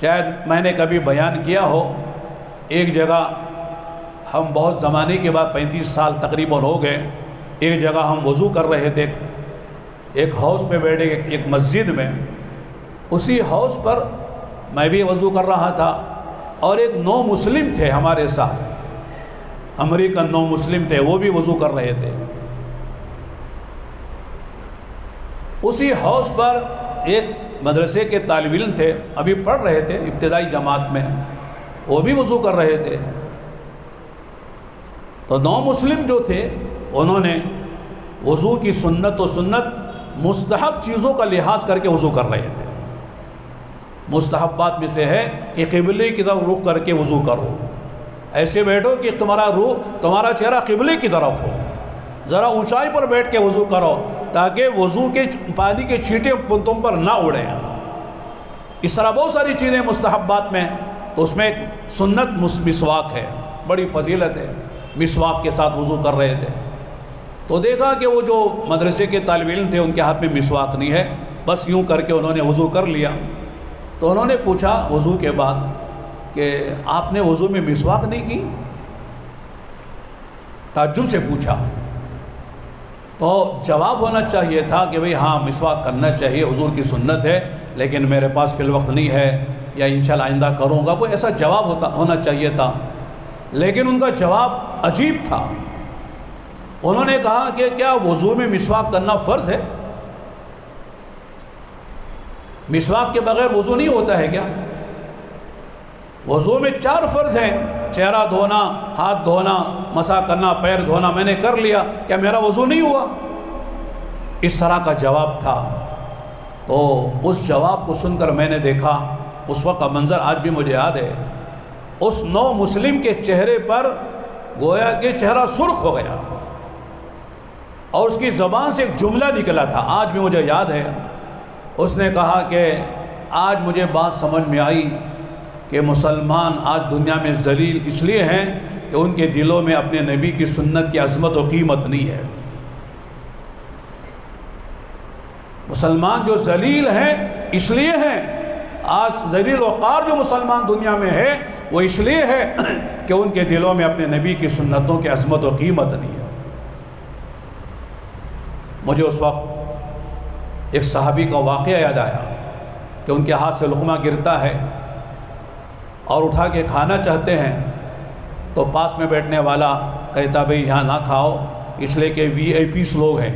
شاید میں نے کبھی بیان کیا ہو، ایک جگہ ہم بہت زمانے کے بعد 35 سال تقریباً ہو گئے، ایک جگہ ہم وضو کر رہے تھے، ایک ہاؤس پہ بیٹھے ایک مسجد میں، اسی ہاؤس پر میں بھی وضو کر رہا تھا، اور ایک نو مسلم تھے ہمارے ساتھ، امریکن نو مسلم تھے، وہ بھی وضو کر رہے تھے۔ اسی ہاؤس پر ایک مدرسے کے طالب علم تھے، ابھی پڑھ رہے تھے ابتدائی جماعت میں، وہ بھی وضو کر رہے تھے۔ تو نو مسلم جو تھے انہوں نے وضو کی سنت و سنت مستحب چیزوں کا لحاظ کر کے وضو کر رہے تھے۔ مستحبات میں سے ہے کہ قبلے کی طرف رخ کر کے وضو کرو، ایسے بیٹھو کہ تمہارا چہرہ قبلے کی طرف ہو، ذرا اونچائی پر بیٹھ کے وضو کرو تاکہ وضو کے پانی کے چھینٹے تم پر نہ اڑیں۔ اس طرح بہت ساری چیزیں مستحبات میں، تو اس میں ایک سنت مسواک ہے، بڑی فضیلت ہے، مسواک کے ساتھ وضو کر رہے تھے۔ تو دیکھا کہ وہ جو مدرسے کے طالب علم تھے ان کے ہاتھ میں مسواک نہیں ہے، بس یوں کر کے انہوں نے وضو کر لیا۔ تو انہوں نے پوچھا وضو کے بعد کہ آپ نے وضو میں مسواک نہیں کی؟ تعجب سے پوچھا۔ تو جواب ہونا چاہیے تھا کہ بھئی ہاں مسواک کرنا چاہیے، حضور کی سنت ہے، لیکن میرے پاس فی الوقت نہیں ہے، یا انشاءاللہ آئندہ کروں گا، کوئی ایسا جواب ہونا چاہیے تھا۔ لیکن ان کا جواب عجیب تھا۔ انہوں نے کہا کہ کیا وضو میں مسواک کرنا فرض ہے؟ مسواک کے بغیر وضو نہیں ہوتا ہے کیا؟ وضو میں 4 فرض ہیں، چہرہ دھونا، ہاتھ دھونا، مسح کرنا، پیر دھونا، میں نے کر لیا، کیا میرا وضو نہیں ہوا؟ اس طرح کا جواب تھا۔ تو اس جواب کو سن کر میں نے دیکھا، اس وقت کا منظر آج بھی مجھے یاد ہے، اس نو مسلم کے چہرے پر گویا کہ چہرہ سرخ ہو گیا، اور اس کی زبان سے ایک جملہ نکلا تھا، آج بھی مجھے یاد ہے۔ اس نے کہا کہ آج مجھے بات سمجھ میں آئی کہ مسلمان آج دنیا میں ذلیل اس لیے ہیں کہ ان کے دلوں میں اپنے نبی کی سنت کی عظمت و قیمت نہیں ہے۔ مسلمان جو ذلیل ہیں اس لیے ہیں، آج ذلیل وقار جو مسلمان دنیا میں ہے وہ اس لیے ہے کہ ان کے دلوں میں اپنے نبی کی سنتوں کی عظمت و قیمت نہیں ہے۔ مجھے اس وقت ایک صحابی کا واقعہ یاد آیا کہ ان کے ہاتھ سے لقمہ گرتا ہے اور اٹھا کے کھانا چاہتے ہیں تو پاس میں بیٹھنے والا کہتا بھئی یہاں نہ کھاؤ، اس لیے کہ VIP لوگ ہیں،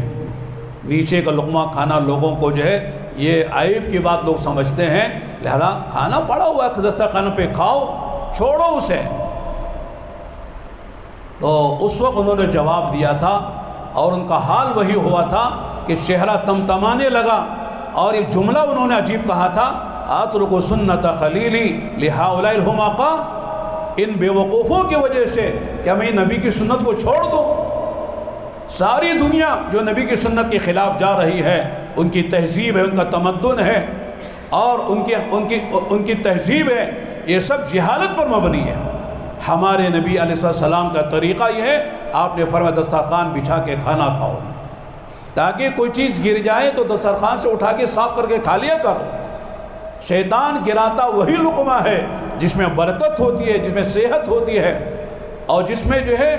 نیچے کا لقمہ کھانا لوگوں کو جو ہے یہ عیب کی بات لوگ سمجھتے ہیں، لہذا کھانا پڑا ہوا ہے دسترخوان پہ کھاؤ، چھوڑو اسے۔ تو اس وقت انہوں نے جواب دیا تھا اور ان کا حال وہی ہوا تھا کہ چہرہ تمتمانے لگا، اور ایک جملہ انہوں نے عجیب کہا تھا، اترک سنت خلیلی لہؤلاء الحمقاء، ان بے وقوفوں کی وجہ سے کیا میں نبی کی سنت کو چھوڑ دوں؟ ساری دنیا جو نبی کی سنت کے خلاف جا رہی ہے، ان کی تہذیب ہے، ان کا تمدن ہے اور ان کی تہذیب ہے، یہ سب جہالت پر مبنی ہے۔ ہمارے نبی علیہ السلام کا طریقہ یہ ہے، آپ نے فرمایا دسترخوان بچھا کے کھانا کھاؤ، تاکہ کوئی چیز گر جائے تو دسترخوان سے اٹھا کے صاف کر کے کھا لیا کرو۔ شیطان گراتا وہی لقمہ ہے جس میں برکت ہوتی ہے، جس میں صحت ہوتی ہے اور جس میں جو ہے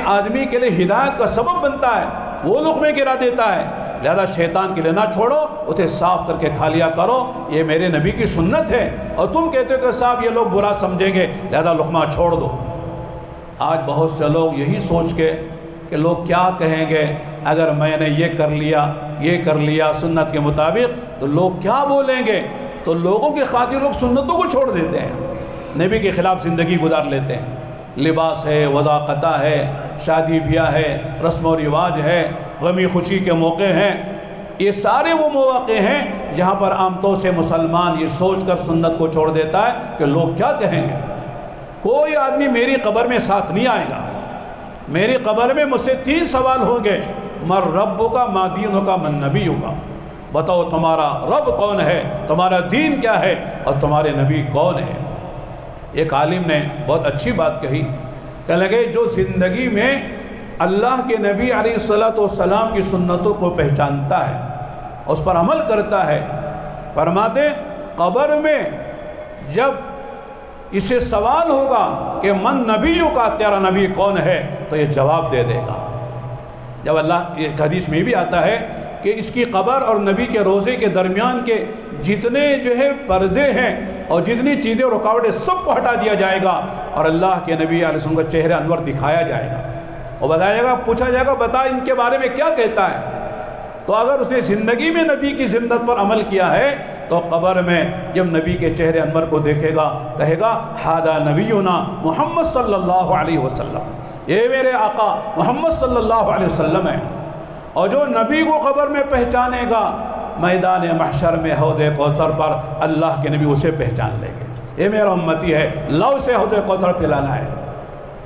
آدمی کے لیے ہدایت کا سبب بنتا ہے، وہ لقمے گرا دیتا ہے۔ لہذا شیطان کے لیے نہ چھوڑو، اسے صاف کر کے کھا لیا کرو، یہ میرے نبی کی سنت ہے، اور تم کہتے ہو کہ صاحب یہ لوگ برا سمجھیں گے لہذا لقمہ چھوڑ دو۔ آج بہت سے لوگ یہی سوچ کے کہ لوگ کیا کہیں گے اگر میں نے یہ کر لیا سنت کے مطابق تو لوگ کیا بولیں گے، تو لوگوں کی خاطر لوگ سنتوں کو چھوڑ دیتے ہیں، نبی کے خلاف زندگی گزار لیتے ہیں۔ لباس ہے، وضاقتہ ہے، شادی بیاہ ہے، رسم و رواج ہے، غمی خوشی کے موقع ہیں، یہ سارے وہ مواقع ہیں جہاں پر عام طور سے مسلمان یہ سوچ کر سنت کو چھوڑ دیتا ہے کہ لوگ کیا کہیں گے۔ کوئی آدمی میری قبر میں ساتھ نہیں آئے گا، میری قبر میں مجھ سے 3 سوال ہوں گے، من ربک ما دینک من نبیک، بتاؤ تمہارا رب کون ہے، تمہارا دین کیا ہے اور تمہارے نبی کون ہے۔ ایک عالم نے بہت اچھی بات کہی، کہنے لگے جو زندگی میں اللہ کے نبی علیہ السلام کی سنتوں کو پہچانتا ہے، اس پر عمل کرتا ہے، فرماتے قبر میں جب اسے سوال ہوگا کہ من نبیوں کا، تیرا نبی کون ہے، تو یہ جواب دے دے گا۔ جب اللہ یہ حدیث میں بھی آتا ہے کہ اس کی قبر اور نبی کے روزے کے درمیان کے جتنے جو ہے پردے ہیں اور جتنی چیزیں اور رکاوٹیں سب کو ہٹا دیا جائے گا اور اللہ کے نبی علیہ السلام کا چہرہ انور دکھایا جائے گا اور بتایا جائے گا، پوچھا جائے گا بتا ان کے بارے میں کیا کہتا ہے۔ تو اگر اس نے زندگی میں نبی کی زندت پر عمل کیا ہے تو قبر میں جب نبی کے چہرے انور کو دیکھے گا کہے گا ھذا نبینا محمد صلی اللہ علیہ وسلم، یہ میرے آقا محمد صلی اللہ علیہ وسلم ہے۔ اور جو نبی کو قبر میں پہچانے گا میدان محشر میں حوض کوثر پر اللہ کے نبی اسے پہچان لیں گے، یہ میرا امتی ہے، لو سے حوض کوثر پلانا ہے۔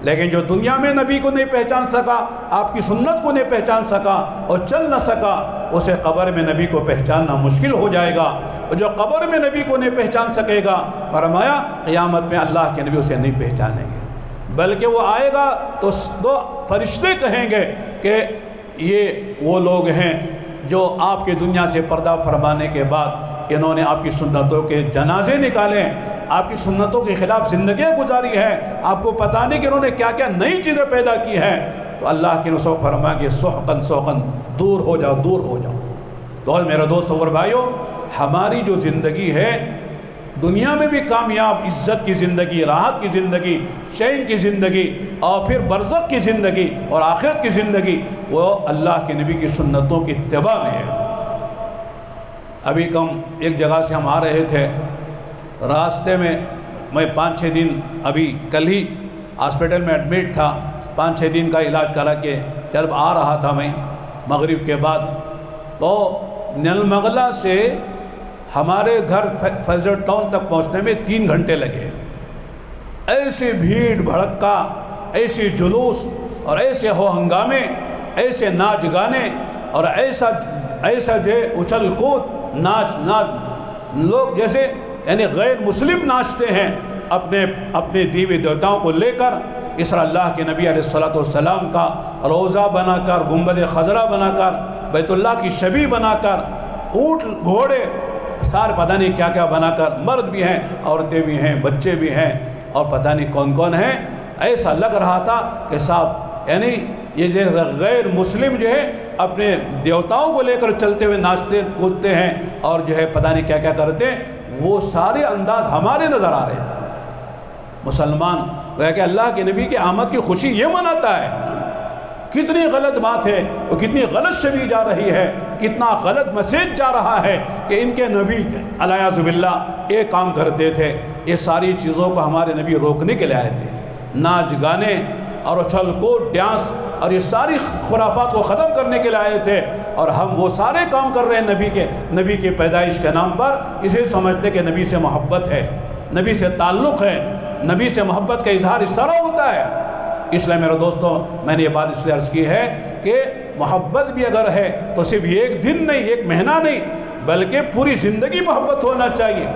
لیکن جو دنیا میں نبی کو نہیں پہچان سکا، آپ کی سنت کو نہیں پہچان سکا اور چل نہ سکا، اسے قبر میں نبی کو پہچاننا مشکل ہو جائے گا۔ اور جو قبر میں نبی کو نہیں پہچان سکے گا، فرمایا قیامت میں اللہ کے نبی اسے نہیں پہچانیں گے، بلکہ وہ آئے گا تو 2 فرشتے کہیں گے کہ یہ وہ لوگ ہیں جو آپ کی دنیا سے پردہ فرمانے کے بعد انہوں نے آپ کی سنتوں کے جنازے نکالے، آپ کی سنتوں کے خلاف زندگیاں گزاری ہے، آپ کو پتہ نہیں کہ انہوں نے کیا کیا نئی چیزیں پیدا کی ہیں۔ تو اللہ کے رسول فرمایا کہ سحقاً سحقاً، دور ہو جاؤ دور ہو جاؤ۔ تو میرے دوستوں اور بھائیوں، ہماری جو زندگی ہے دنیا میں بھی کامیاب عزت کی زندگی، راحت کی زندگی، چین کی زندگی اور پھر برزخ کی زندگی اور آخرت کی زندگی، وہ اللہ کے نبی کی سنتوں کی اتباع میں ہے۔ ابھی ایک جگہ سے ہم آ رہے تھے، راستے میں میں 5-6 دن ابھی کل ہی ہاسپٹل میں ایڈمٹ تھا، 5-6 دن کا علاج کرا کے جب آ رہا تھا میں مغرب کے بعد، تو نلمگلہ سے ہمارے گھر فیضر ٹاؤن تک پہنچنے میں 3 گھنٹے لگے۔ ایسی بھیڑ بھڑکا، ایسی جلوس اور ایسے ہو ہنگامے ایسے ناچ گانے اور ایسا جو اچھل کود ناچ لوگ جیسے یعنی غیر مسلم ناچتے ہیں اپنے دیوی دیوتاؤں کو لے کر، اس طرح اللہ کے نبی علیہ الصلوۃ والسلام کا روضہ بنا کر، گنبد خضرا بنا کر، بیت اللہ کی شبیہ بنا کر، اونٹ گھوڑے سارے پتہ نہیں کیا کیا بنا کر، مرد بھی ہیں، عورتیں بھی ہیں، بچے بھی ہیں، اور پتہ نہیں کون کون ہیں. ایسا لگ رہا تھا کہ صاحب یعنی یہ جو غیر مسلم جو ہے اپنے دیوتاؤں کو لے کر چلتے ہوئے ناچتے کودتے ہیں اور جو ہے پتہ نہیں کیا کیا کرتے ہیں. وہ سارے انداز ہمارے نظر آ رہے تھے. مسلمان گویا کہ اللہ کے نبی کی آمد کی خوشی یہ مناتا ہے. کتنی غلط بات ہے اور کتنی غلط شبیہ جا رہی ہے، کتنا غلط میسیج جا رہا ہے کہ ان کے نبی علیہ باللہ ایک کام کرتے تھے. یہ ساری چیزوں کو ہمارے نبی روکنے کے لیے آئے تھے. ناچ گانے اور اچھل کود ڈانس اور یہ ساری خرافات کو ختم کرنے کے لیے آئے تھے، اور ہم وہ سارے کام کر رہے ہیں نبی کے پیدائش کے نام پر. اسے سمجھتے کہ نبی سے محبت ہے، نبی سے تعلق ہے، نبی سے محبت کا اظہار اس طرح ہوتا ہے. اس لیے میرے دوستوں، میں نے یہ بات اس لیے عرض کی ہے کہ محبت بھی اگر ہے تو صرف ایک دن نہیں، ایک مہینہ نہیں، بلکہ پوری زندگی محبت ہونا چاہیے.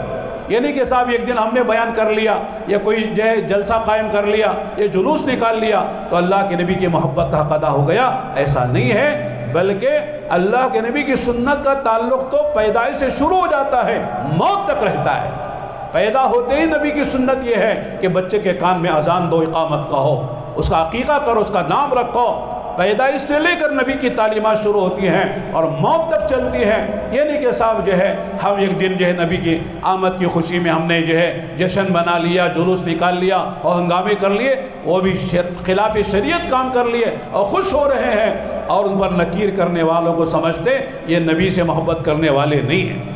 یہ نہیں کہ صاحب ایک دن ہم نے بیان کر لیا یا کوئی جو ہے جلسہ قائم کر لیا یا جلوس نکال لیا تو اللہ کے نبی کی محبت کا حق ادا ہو گیا. ایسا نہیں ہے، بلکہ اللہ کے نبی کی سنت کا تعلق تو پیدائش سے شروع ہو جاتا ہے، موت تک رہتا ہے. پیدا ہوتے ہی نبی کی سنت یہ ہے کہ بچے کے کان میں اذان دو، اقامت کا ہو، اس کا عقیقہ کرو، اس کا نام رکھو. پیدائش سے لے کر نبی کی تعلیمات شروع ہوتی ہیں اور موت تک چلتی ہیں. یہ نہیں کہ صاحب جو ہے ہم ایک دن جو ہے نبی کی آمد کی خوشی میں ہم نے جو ہے جشن بنا لیا، جلوس نکال لیا اور ہنگامے کر لیے، وہ بھی خلاف شریعت کام کر لیے اور خوش ہو رہے ہیں، اور ان پر نکیر کرنے والوں کو سمجھتے یہ نبی سے محبت کرنے والے نہیں ہیں.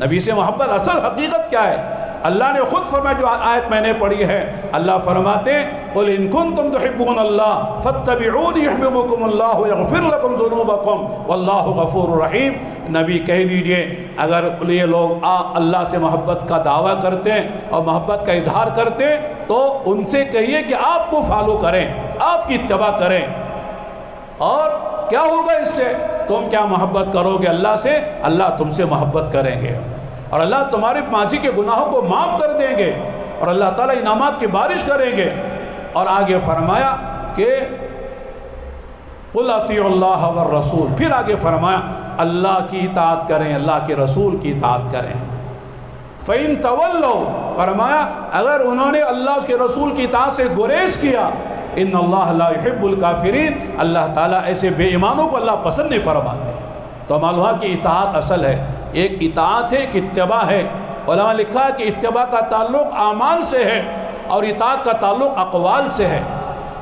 نبی سے محبت اصل حقیقت کیا ہے؟ اللہ نے خود فرمایا، جو آیت میں نے پڑھی ہے، اللہ فرماتے ہیں قُلْ إِن كُنتُمْ تُحِبُّونَ اللَّهَ فَاتَّبِعُونِ يُحْبِبُكُمُ اللَّهُ وَيَغْفِرْ لَكُمْ ذُنُوبَكُمْ وَاللَّهُ غَفُورٌ رَحِيمٌ. نبی کہہ دیجئے اگر یہ لوگ اللہ سے محبت کا دعویٰ کرتے ہیں اور محبت کا اظہار کرتے ہیں تو ان سے کہیے کہ آپ کو فالو کریں، آپ کی اتباع کریں. اور کیا ہوگا اس سے؟ تم کیا محبت کرو گے اللہ سے؟ اللہ تم سے محبت کریں گے، اور اللہ تمہارے ماضی کے گناہوں کو معاف کر دیں گے، اور اللہ تعالیٰ انعامات کی بارش کریں گے. اور آگے فرمایا کہ قُلْ اطیعوا اللہ والرسول، پھر آگے فرمایا اللہ کی اطاعت کریں، اللہ کے رسول کی اطاعت کریں. فَإِن تَوَلَّوْا، فرمایا اگر انہوں نے اللہ اس کے رسول کی اطاعت سے گریز کیا، ان اللہ لا يحب الکافرین، اللہ تعالیٰ ایسے بے ایمانوں کو اللہ پسند نہیں فرماتے. تو معلوم ہے کہ اطاعت اصل ہے. ایک اطاعت ہے، ایک اتباع ہے. علماء لکھا ہے کہ اتباع کا تعلق اعمال سے ہے اور اطاعت کا تعلق اقوال سے ہے.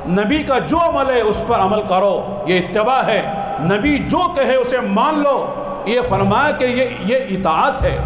نبی کا جو عمل ہے اس پر عمل کرو، یہ اتباع ہے. نبی جو کہے اسے مان لو، یہ فرمایا کہ یہ اطاعت ہے.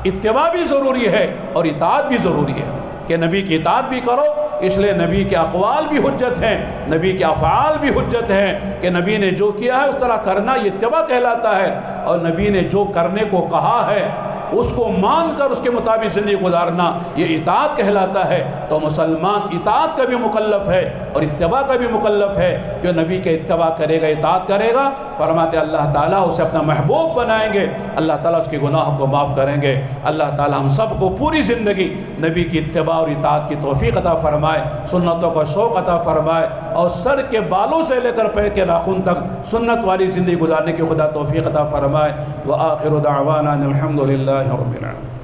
اتباع بھی ضروری ہے اور اطاعت بھی ضروری ہے کہ نبی کی اطاعت بھی کرو. اس لیے نبی کے اقوال بھی حجت ہیں، نبی کے افعال بھی حجت ہیں کہ نبی نے جو کیا ہے اس طرح کرنا یہ اتباع کہلاتا ہے، اور نبی نے جو کرنے کو کہا ہے اس کو مان کر اس کے مطابق زندگی گزارنا یہ اطاعت کہلاتا ہے. تو مسلمان اطاعت کا بھی مکلف ہے اور اتباع کا بھی مکلف ہے. جو نبی کے اتباع کرے گا، اطاعت کرے گا، فرماتے اللہ تعالیٰ اسے اپنا محبوب بنائیں گے، اللہ تعالیٰ اس کے گناہوں کو معاف کریں گے. اللہ تعالیٰ ہم سب کو پوری زندگی نبی کی اتباع اور اطاعت کی توفیق عطا فرمائے، سنتوں کا شوق عطا فرمائے، اور سر کے بالوں سے لے کر پیر کے ناخن تک سنت والی زندگی گزارنے کی خدا توفیق عطا فرمائے. وآخر دعوانا الحمد للہ رب العالمین.